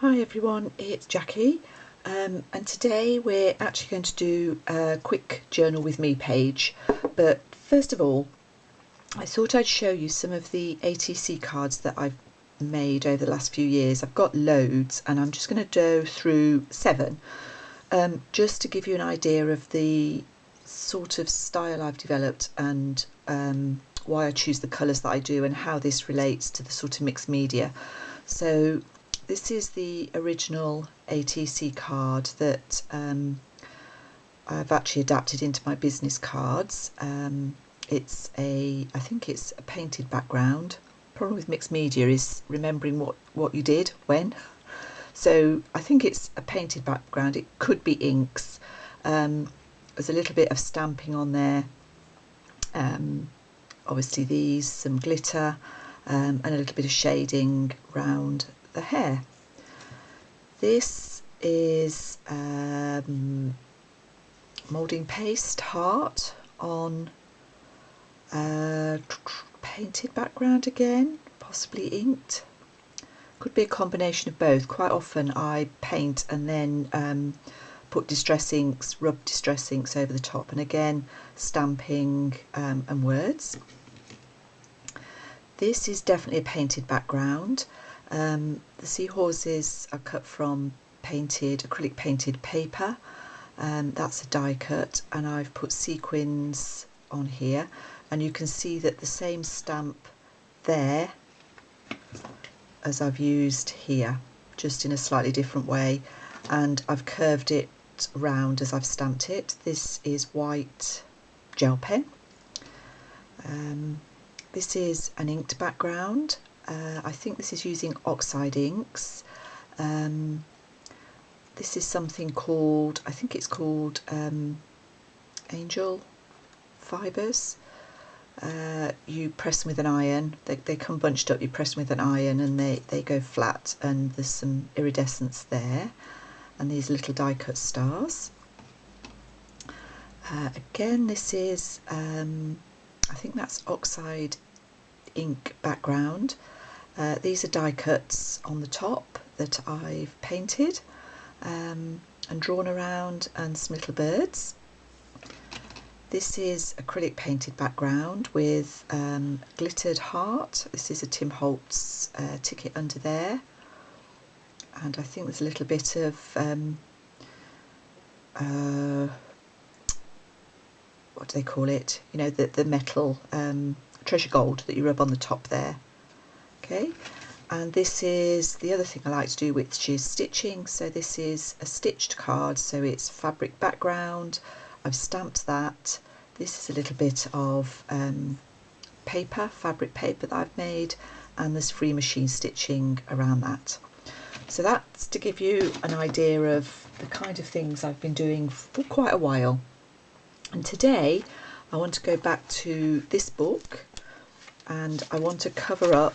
Hi everyone, it's Jackie, and today we're actually going to do a quick journal with me page. But first of all, I thought I'd show you some of the ATC cards that I've made over the last few years. I've got loads, and I'm just going to go through 7, just to give you an idea of the sort of style I've developed and why I choose the colours that I do and how this relates to the sort of mixed media. So this is the original ATC card that I've actually adapted into my business cards. I think it's a painted background. Problem with mixed media is remembering what you did when. So I think it's a painted background. It could be inks. There's a little bit of stamping on there. Obviously some glitter, and a little bit of shading round the hair. This is moulding paste heart on painted background again, possibly inked. Could be a combination of both. Quite often I paint and then put distress inks, rub distress inks over the top, and again stamping and words. This is definitely a painted background. The seahorses are cut from acrylic painted paper. That's a die cut, and I've put sequins on here, and you can see that the same stamp there as I've used here, just in a slightly different way, and I've curved it round as I've stamped it. This is white gel pen. This is an inked background. I think this is using oxide inks. This is something called, I think it's called Angel Fibres. You press them with an iron. They come bunched up. You press them with an iron and they go flat, and there's some iridescence there, and these little die cut stars. Again, this is I think that's oxide ink background. These are die cuts on the top that I've painted and drawn around, and some little birds. This is acrylic painted background with glittered heart. This is a Tim Holtz ticket under there, and I think there's a little bit of what do they call it? You know, the metal treasure gold that you rub on the top there. Okay, and this is the other thing I like to do, which is stitching. So this is a stitched card, so it's fabric background. I've stamped that. This is a little bit of paper, fabric paper that I've made, and there's free machine stitching around that. So that's to give you an idea of the kind of things I've been doing for quite a while. And today I want to go back to this book, and I want to cover up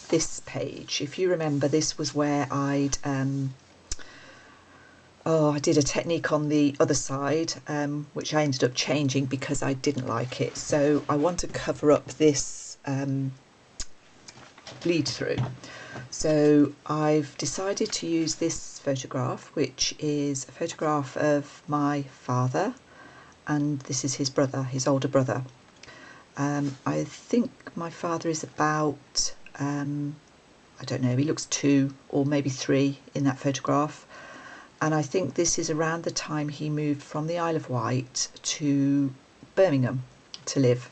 this page. If you remember, this was where I did a technique on the other side, which I ended up changing because I didn't like it. So I want to cover up this bleed through. So I've decided to use this photograph, which is a photograph of my father, and this is his brother, his older brother. I think my father is about, I don't know, he looks 2 or maybe 3 in that photograph. And I think this is around the time he moved from the Isle of Wight to Birmingham to live.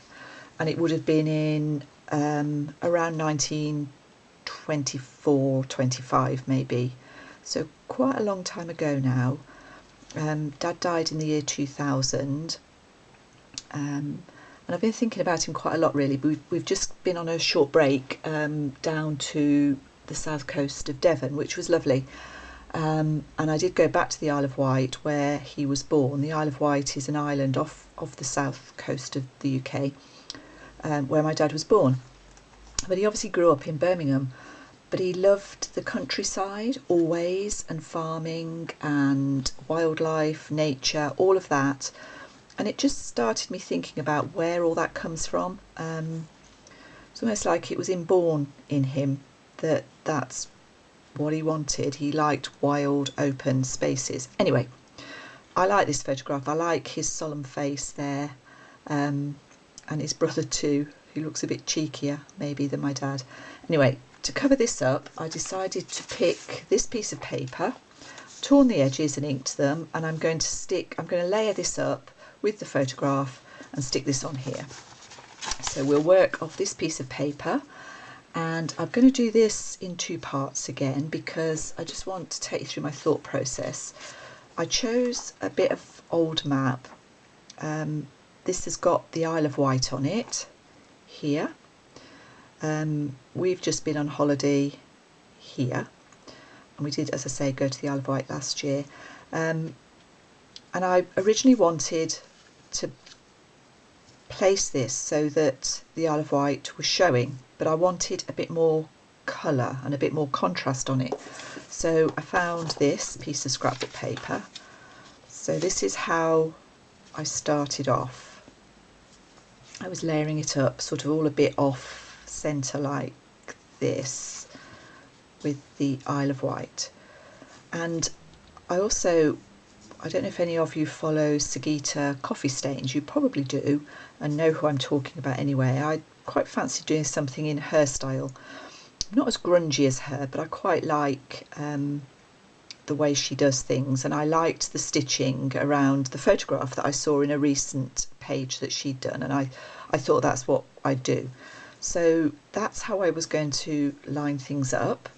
And it would have been in around 1924, 25 maybe. So quite a long time ago now. Dad died in the year 2000. And I've been thinking about him quite a lot, really. We've just been on a short break down to the south coast of Devon, which was lovely. And I did go back to the Isle of Wight where he was born. The Isle of Wight is an island off the south coast of the UK, where my dad was born. But he obviously grew up in Birmingham, but he loved the countryside always, and farming and wildlife, nature, all of that. And it just started me thinking about where all that comes from. It's almost like it was inborn in him, that's what he wanted. He liked wild open spaces. Anyway, I like this photograph. I like his solemn face there, and his brother too, who looks a bit cheekier maybe than my dad. Anyway, to cover this up, I decided to pick this piece of paper, torn the edges and inked them, and I'm going to layer this up with the photograph and stick this on here. So we'll work off this piece of paper, and I'm going to do this in two parts again because I just want to take you through my thought process. I chose a bit of old map. This has got the Isle of Wight on it here. We've just been on holiday here, and we did, as I say, go to the Isle of Wight last year. And I originally wanted to place this so that the Isle of Wight was showing, but I wanted a bit more colour and a bit more contrast on it. So I found this piece of scrapbook paper. So this is how I started off. I was layering it up sort of all a bit off centre like this with the Isle of Wight. And I don't know if any of you follow Sagita Coffee Stains. You probably do and know who I'm talking about anyway. I quite fancy doing something in her style. I'm not as grungy as her, but I quite like the way she does things, and I liked the stitching around the photograph that I saw in a recent page that she'd done, and I thought that's what I'd do. So that's how I was going to line things up,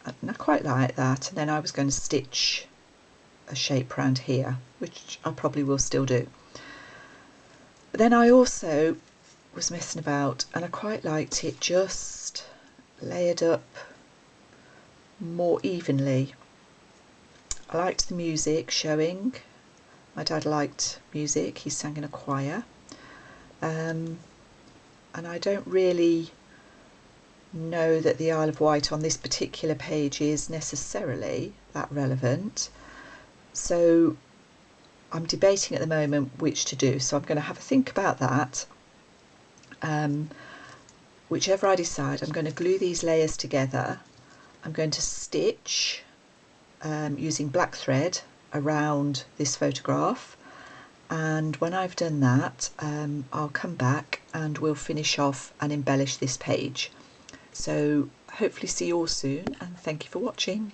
and I quite like that. And then I was going to stitch a shape around here, which I probably will still do. But then I also was messing about, and I quite liked it just layered up more evenly. I liked the music showing. My dad liked music, he sang in a choir. And I don't really know that the Isle of Wight on this particular page is necessarily that relevant. So I'm debating at the moment which to do, so I'm going to have a think about that. Whichever I decide, I'm going to glue these layers together. I'm going to stitch using black thread around this photograph, and when I've done that, I'll come back and we'll finish off and embellish this page. So hopefully see you all soon, and thank you for watching.